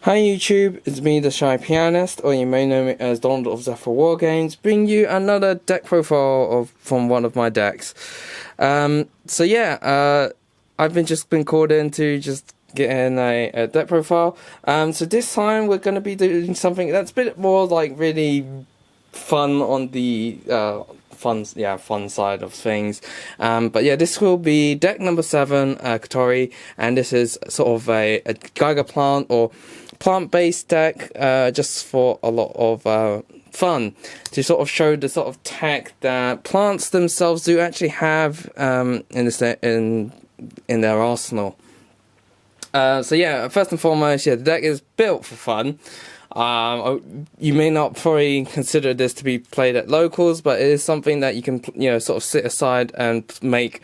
Hi YouTube, it's me the Shy Pianist, or you may know me as Donald of Zephyr Wargames, bringing you another deck profile from one of my decks. I've just been called in to just get in a deck profile. So this time we're going to be doing something that's a bit more like really fun on the fun side of things. But yeah, this will be deck number 7, Katori, and this is sort of a Gigaplant or plant-based deck, just for a lot of fun, to sort of show the sort of tech that plants themselves do actually have in their arsenal. First and foremost, the deck is built for fun. You may not probably consider this to be played at locals, but it is something that you can, sort of sit aside and make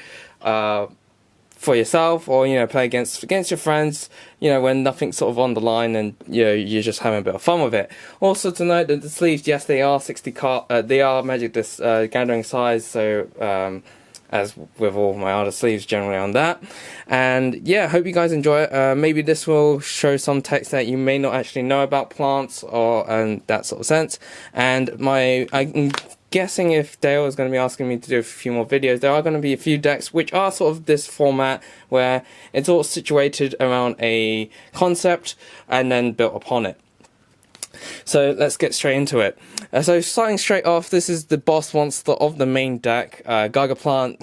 for yourself, or play against your friends, when nothing's sort of on the line, and you're just having a bit of fun with it. Also to note that the sleeves, yes, they are 60 card, they are Magic this gathering size, so as with all my other sleeves generally on that. And yeah, hope you guys enjoy it. Maybe this will show some text that you may not actually know about plants, or that sort of sense. And I'm guessing if Dale is going to be asking me to do a few more videos, there are going to be a few decks which are sort of this format where it's all situated around a concept and then built upon it. So let's get straight into it. So starting straight off, this is the boss monster of the main deck, Gigaplant.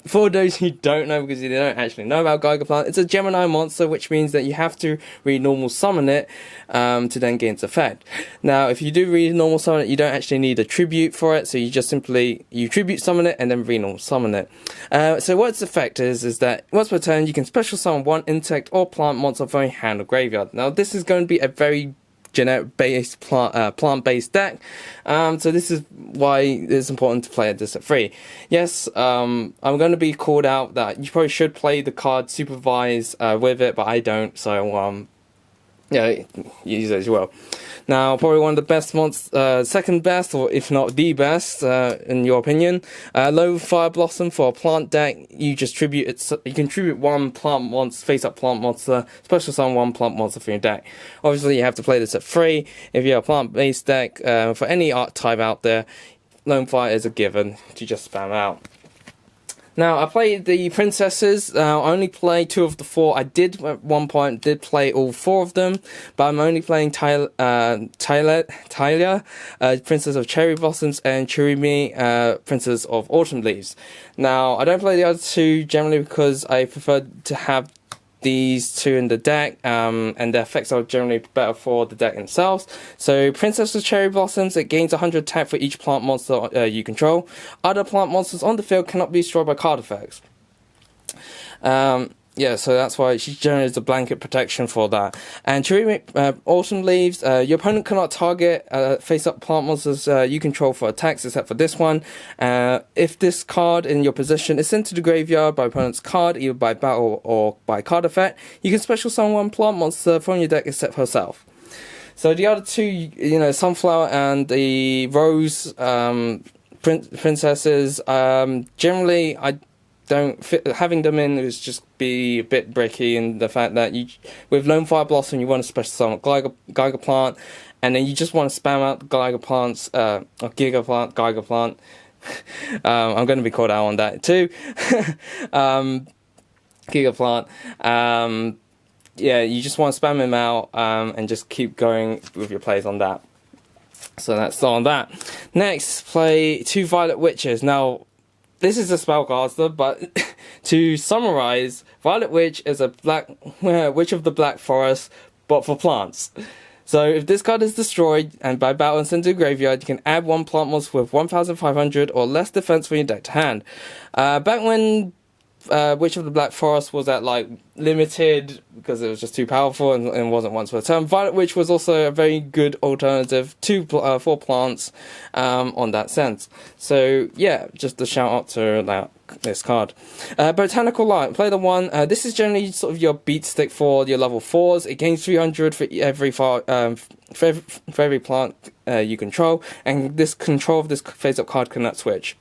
For those who don't know, because they don't actually know about Gigaplant, it's a Gemini monster, which means that you have to re-normal summon it to then gain its effect. Now, if you do re-normal summon it, you don't actually need a tribute for it, so you just simply tribute summon it and then re-normal summon it. So what its effect is that once per turn, you can special summon one insect or plant monster from your hand or graveyard. Now, this is going to be a very generic-based plant-based deck, so this is why it's important to play this at 3. Yes, I'm going to be called out that you probably should play the card Supervise with it, but I don't, so yeah, use it as well. Now, probably one of the best second best, or if not the best, in your opinion. Low Fire Blossom for a plant deck. You just tribute it. You can tribute one plant monster, face-up plant monster, special summon one plant monster for your deck. Obviously, you have to play this at 3. If you're a plant-based deck, for any art type out there, Lone Fire is a given to just spam out. Now, I played the princesses. I only played 2 of the 4. I did at one point play all 4 of them, but I'm only playing Talia, Princess of Cherry Blossoms, and Chirumi, Princess of Autumn Leaves. Now, I don't play the other 2 generally because I prefer to have these 2 in the deck, and their effects are generally better for the deck themselves. So, Princess of Cherry Blossoms, it gains 100 attack for each plant monster you control. Other plant monsters on the field cannot be destroyed by card effects. So that's why she generates a blanket protection for that. And Chirumi, Autumn Leaves, your opponent cannot target face-up plant monsters you control for attacks, except for this one. If this card in your position is sent to the graveyard by opponent's card, either by battle or by card effect, you can special summon one plant monster from your deck except herself. So the other 2, Sunflower and the Rose princesses, generally I don't fit, having them in is just be a bit bricky, in the fact that with Lone Fire Blossom you want to special summon Gigaplant, and then you just want to spam out the Gigaplants, or Gigaplant. I'm going to be called out on that too. Gigaplant. You just want to spam him out and just keep going with your plays on that. So that's all on that. Next, play 2 Violet Witches. Now, this is a spellcaster, but to summarize, Violet Witch is a witch of the Black Forest, but for plants. So if this card is destroyed and by battle and sent to the graveyard, you can add 1 plant monster with 1,500 or less defense from your deck to hand. Back when Witch of the Black Forest was at limited because it was just too powerful and wasn't once per turn, Violet Witch was also a very good alternative to 4 plants on that sense. So yeah, just a shout out to this card. Botanical Light, play the 1. This is generally sort of your beat stick for your level 4s. It gains 300 for every plant you control, and this control of this face-up card cannot switch.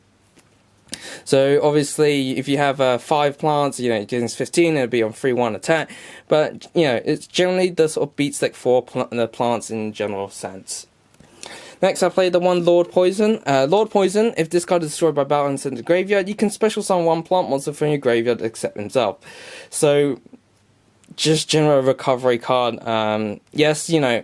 So obviously, if you have 5 plants, you know, it gains 15, it'll be on 3/1 attack. But you know, it's generally the sort of beat stick for the plants in general sense. Next, I played the one Lord Poison. Lord Poison, if this card is destroyed by battle and sent to the graveyard, you can special summon one plant monster from your graveyard except himself. So, just general recovery card. Yes, you know,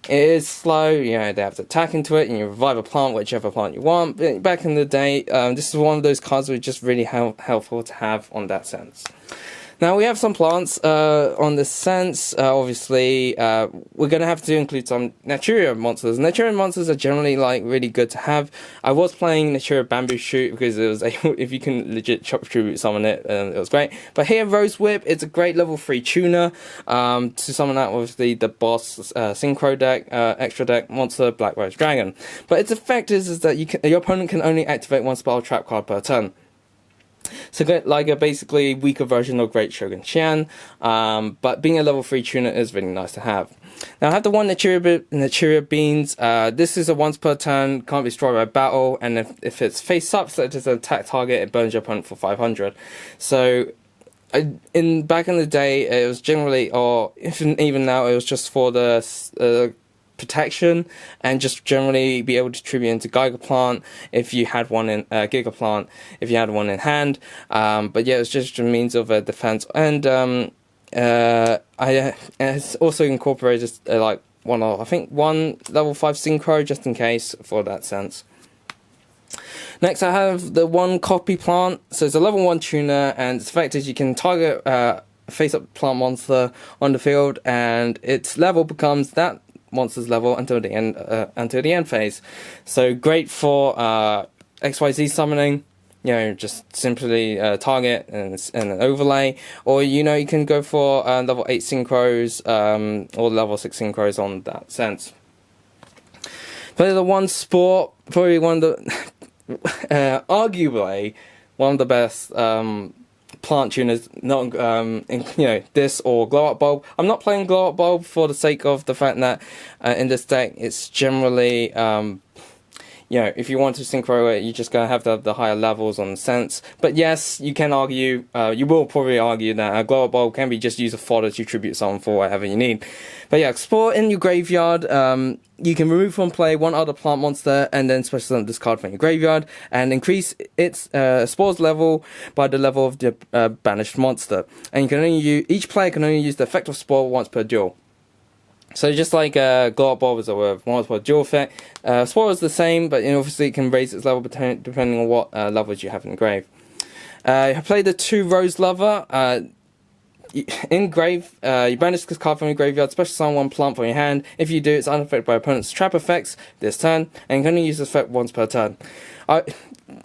it is slow, you know, they have to attack into it, and you revive a plant, whichever plant you want. But back in the day, this is one of those cards that was just really helpful to have on that sense. Now, we have some plants on this sense. Obviously, we're going to have to include some Naturia monsters. Naturia monsters are generally, like, really good to have. I was playing Naturia Bamboo Shoot because it was if you can legit chop tribute summon it, it was great. But here, Rose Whip, it's a great level 3 tuner to summon that with the boss Synchro deck, extra deck monster, Black Rose Dragon. But its effect is that your opponent can only activate one spell trap card per turn. So get like a basically weaker version of Great Shogun Qian, but being a level 3 tuner is really nice to have. Now I have the one Naturia Beans. This is a once per turn, can't be destroyed by battle, and if it's face up, so it is an attack target, it burns your opponent for 500. So back in the day, it was generally, or even now, it was just for the protection and just generally be able to tribute into Gigaplant if you had one in Gigaplant if you had one in hand, but yeah, it's just a means of defense, and it's also incorporated like I think one level 5 synchro just in case for that sense. Next, I have the one copy plant. So it's a level 1 tuner, and its effect is you can target face-up plant monster on the field, and its level becomes that monster's level until the end phase. So great for XYZ summoning. You know, just simply target and an overlay, or you know, you can go for level 8 synchros or level 6 synchros on that sense. But the one sport, probably one of the arguably one of the best plant tuners, not you know, this or Glow Up Bulb. I'm not playing Glow Up Bulb for the sake of the fact that in this deck it's generally you know, if you want to synchro it, you're just going to have the higher levels on the sense. But yes, you can argue, you will probably argue that a Glow Up Bulb can be just used as fodder to tribute someone for whatever you need. But yeah, explore in your graveyard. You can remove from play one other plant monster and then special summon this card from your graveyard and increase its spore's level by the level of the banished monster. And you can only each player can only use the effect of spore once per duel. So just like Glow Up Bulb is a once per duel effect, spore is the same, but you know, obviously it can raise its level depending on what levels you have in grave. I played the 2 Rose Lover. In grave, you banish this card from your graveyard, special summon one plant from your hand. If you do, it's unaffected by opponent's trap effects this turn, and you can only use this effect once per turn.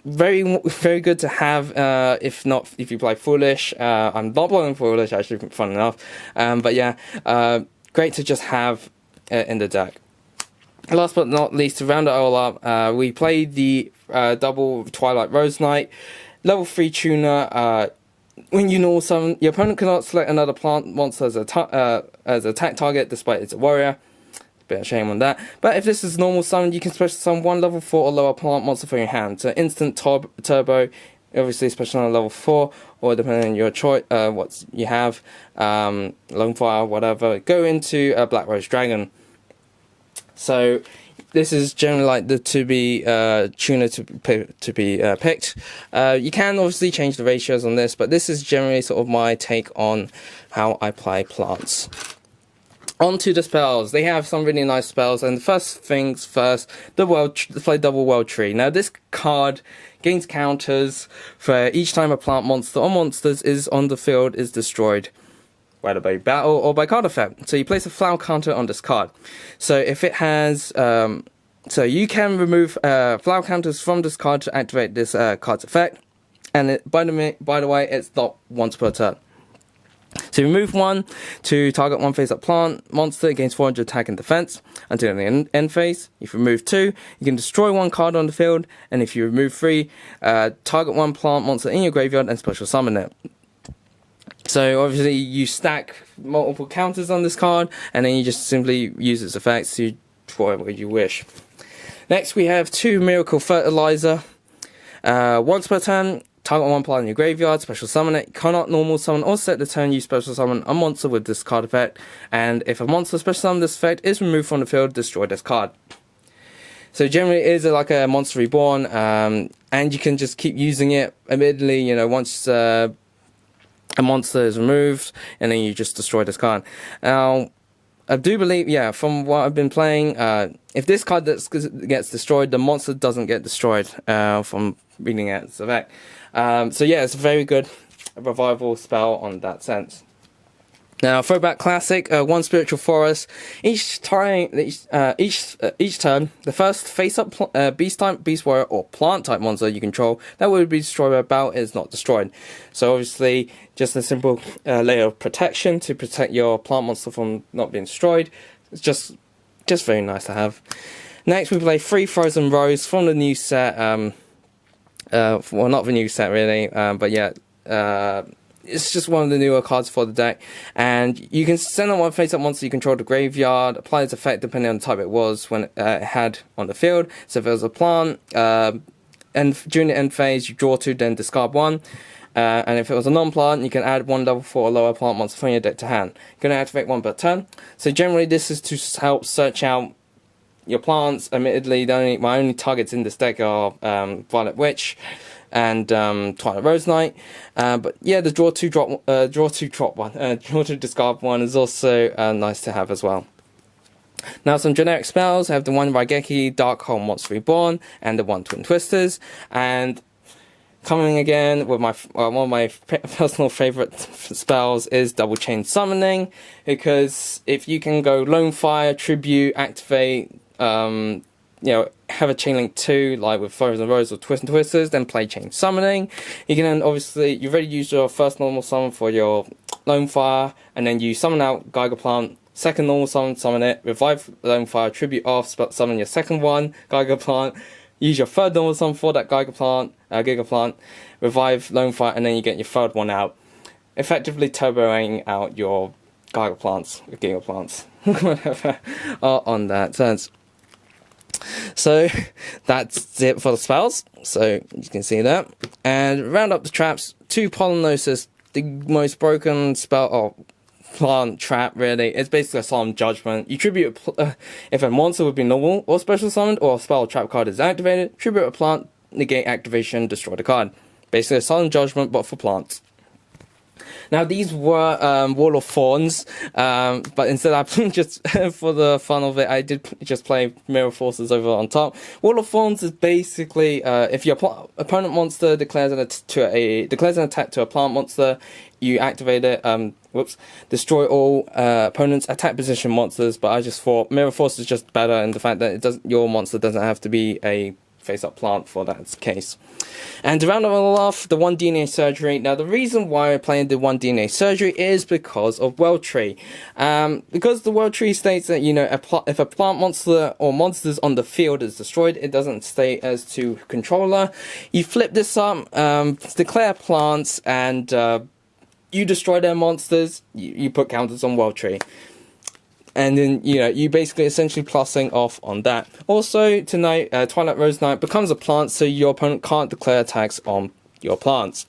Very good to have, if you play Foolish. I'm not playing Foolish, actually, fun enough. But yeah, great to just have in the deck. Last but not least, to round it all up, we played the double Twilight Rose Knight, level 3 tuner. When you normal summon, your opponent cannot select another plant monster as attack target, despite it's a warrior. Bit of shame on that. But if this is normal summon, you can special summon one level 4 or lower plant monster from your hand. So instant turbo, obviously special on level 4, or depending on your choice, what you have, Lone Fire, whatever. Go into a Black Rose Dragon. So this is generally like the tuner to be picked. You can obviously change the ratios on this, but this is generally sort of my take on how I play plants. On to the spells. They have some really nice spells, and the first things first, play Double World Tree. Now this card gains counters for each time a plant monster or monsters is on the field is destroyed, whether by battle or by card effect. So you place a flower counter on this card. So if it has, so you can remove flower counters from this card to activate this card's effect. And by the way, it's not once per turn. So you remove one to target one face-up plant monster, gains 400 attack and defense until the end phase. If you remove 2, you can destroy one card on the field. And if you remove 3, target one plant monster in your graveyard and special summon it. So obviously you stack multiple counters on this card, and then you just simply use its effects to whatever you wish. Next we have 2 Miracle Fertilizer. Once per turn, target one plant in your graveyard, special summon it. You cannot normal summon or set the turn you special summon a monster with this card effect. And if a monster special summon this effect is removed from the field, destroy this card. So generally it is like a monster reborn, and you can just keep using it. Admittedly, you know, once a monster is removed, and then you just destroy this card. Now, I do believe, yeah, from what I've been playing, if this card gets destroyed, the monster doesn't get destroyed, from reading its effect. So yeah, it's a very good revival spell on that sense. Now, Throwback Classic, one Spiritual Forest. Each turn, the first face-up Beast type, Beast Warrior, or Plant type monster you control that would be destroyed by battle is not destroyed. So obviously, just a simple layer of protection to protect your plant monster from not being destroyed. It's just very nice to have. Next, we play 3 Frozen Rose from the new set. Well, not the new set really, but yeah. It's just one of the newer cards for the deck, and you can send on one face-up monster you control the graveyard, apply its effect depending on the type it was when it had on the field. So if it was a plant, and during the end phase you draw 2, then discard 1. And if it was a non-plant, you can add 1 level 4 or lower plant monster from your deck to hand. You're going to activate 1 per turn. So generally this is to help search out your plants. Admittedly, my only targets in this deck are Violet Witch and Twilight Rose Knight, but yeah, the draw two discard one is also nice to have as well. Now some generic spells. I have the 1 Raigeki Dark Hole Monster Reborn and the 1 Twin Twisters, and coming again with my one of my personal favorite spells is Double Chain Summoning, because if you can go Lone Fire, Tribute, activate, you know, have a chain link 2, like with Frozen Rose or Twist and Twisters, then play Chain Summoning. You can then obviously, you've already used your first normal summon for your Lone Fire, and then you summon out Gigaplant, second normal summon it, revive Lone Fire, tribute off, summon your second one, Gigaplant, use your third normal summon for that Gigaplant, revive Lone Fire, and then you get your third one out, effectively turboing out your Gigaplants, whatever, on that sense. So that's it for the spells, so you can see that. And round up the traps, 2 Polynosis, the most broken spell or plant trap really. It's basically a Solemn Judgment. You tribute if a monster would be normal or special summoned, or a spell trap card is activated, tribute a plant, negate activation, destroy the card. Basically a Solemn Judgment but for plants. Now these were Wall of Thorns, but instead I just, for the fun of it, I did just play Mirror Forces over on top. Wall of Thorns is basically, if your opponent monster declares an attack to a plant monster, you activate it, destroy all opponent's attack position monsters, but I just thought Mirror Force is just better in the fact that your monster doesn't have to be a face-up plant for that case. And to round it all off, the 1 DNA Surgery. Now the reason why I'm playing the 1 DNA Surgery is because of World Tree. Because the World Tree states that, you know, if a plant monster or monsters on the field is destroyed, it doesn't stay as to controller. You flip this up, declare plants, and you destroy their monsters, you put counters on World Tree. And then, you know, you basically essentially plussing off on that. Also, tonight, Twilight Rose Knight becomes a plant, so your opponent can't declare attacks on your plants.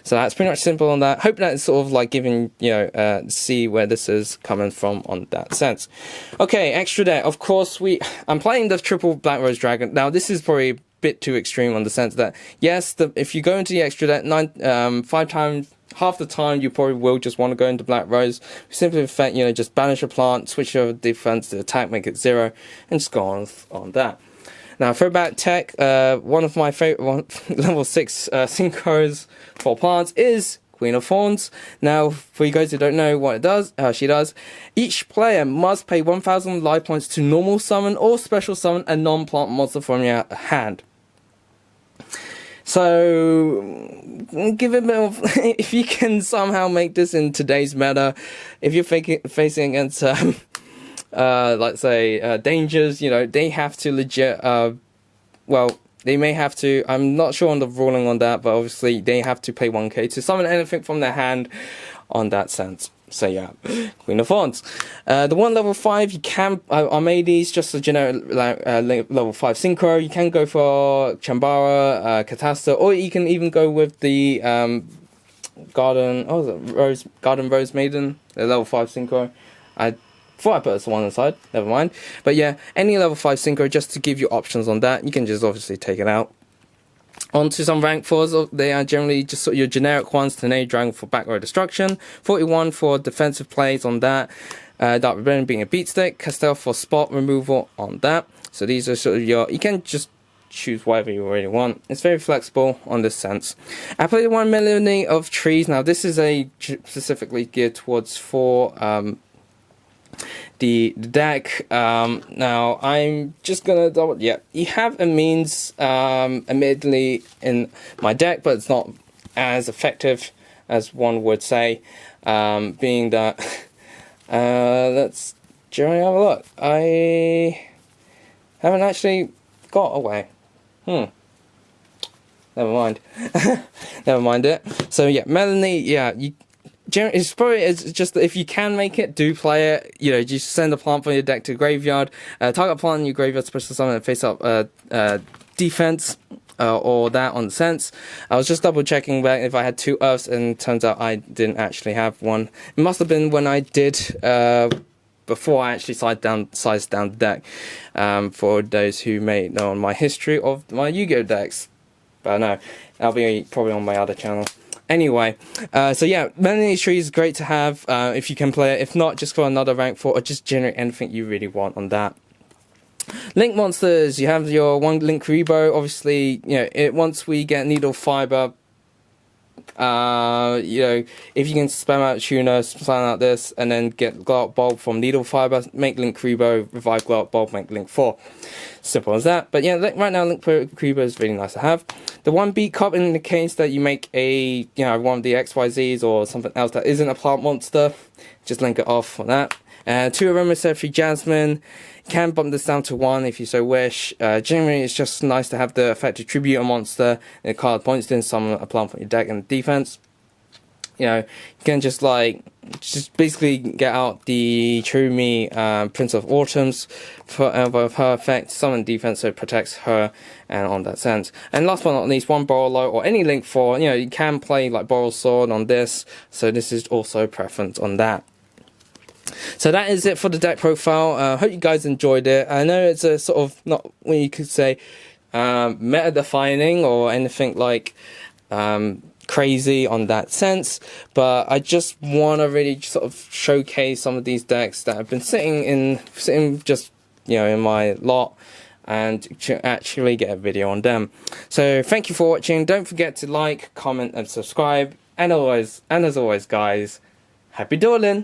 So that's pretty much simple on that. Hope that it's sort of like giving, you know, see where this is coming from on that sense. Okay, extra deck. Of course, I'm playing the triple Black Rose Dragon. Now, this is probably a bit too extreme on the sense that, yes, if you go into the extra deck 5 times, half the time you probably will just want to go into Black Rose. Simply the fact, you know, just banish a plant, switch your defense to attack, make it 0, and just go on that. Now, Throwback Tech, one of my favorite level 6 synchros for plants is Queen of Thorns. Now, for you guys who don't know what it does, she does, each player must pay 1,000 life points to normal summon or special summon a non-plant monster from your hand. So, give it a bit of, if you can somehow make this in today's meta, if you're facing against, let's say, dangers, you know, they have to legit, well, they may have to, I'm not sure on the ruling on that, but obviously they have to pay 1k to summon anything from their hand on that sense. So yeah, Queen of Wands. The one level 5, you can, I made these just a generic level 5 synchro. You can go for Chambara, Catasta, or you can even go with the Garden Rose Maiden, the level 5 synchro. I thought I put this one aside, never mind. But yeah, any level 5 synchro, just to give you options on that. You can just obviously take it out. On to some rank 4s, they are generally just sort of your generic ones. Tornado Dragon for back row destruction, 41 for defensive plays on that, Dark Rebellion being a beat stick, Castell for spot removal on that. So these are sort of your, you can just choose whatever you really want. It's very flexible on this sense. I played 1 Melody of Trees. Now this is a specifically geared towards for the deck. Now I'm just gonna double, yeah, you have a means admittedly in my deck, but it's not as effective as one would say, being that let's generally have a look. I haven't actually got away. Never mind. Never mind it. So yeah, Melanie, yeah, you it's probably, it's just if you can make it, do play it. You know, just send a plant from your deck to graveyard. Target plant in your graveyard, special summon and face up defense or that on the sense. I was just double checking back if I had 2 earths, and turns out I didn't actually have one. It must have been when I did before I actually sized down the deck. For those who may know my history of my Yu-Gi-Oh decks, but no, that'll be probably on my other channel. Anyway, so yeah, Melanie Trees is great to have if you can play it. If not, just for another rank 4, or just generate anything you really want on that. Link monsters, you have your 1 Link Rebo. Obviously, you know, once we get Needle Fiber, you know, if you can spam out Tuna, spam out this, and then get Glow Up Bulb from Needle Fiber, make Link Rebo, revive Glow Up Bulb, make Link 4. Simple as that. But yeah, right now Link Rebo is really nice to have. The 1 beat cop, in the case that you make a, you know, one of the XYZs or something else that isn't a plant monster, just link it off on that. 2 Aromatherapy Jasmine, you can bump this down to 1 if you so wish. Generally, it's just nice to have the effect to tribute a monster, and the card points to summon a plant from your deck and defense. You know, you can just basically get out the Churumi Prince of Autumns for her effect, summon defense, so it protects her, and on that sense. And last but not least, 1 Borolo or any Link 4. You know, you can play like Boral Sword on this, so this is also preference on that. So that is it for the deck profile. Hope you guys enjoyed it. I know it's a sort of, not what you could say meta defining or anything like crazy on that sense, but I just want to really sort of showcase some of these decks that have been sitting just, you know, in my lot, and to actually get a video on them. So thank you for watching. Don't forget to like, comment and subscribe, and as always guys, happy dueling.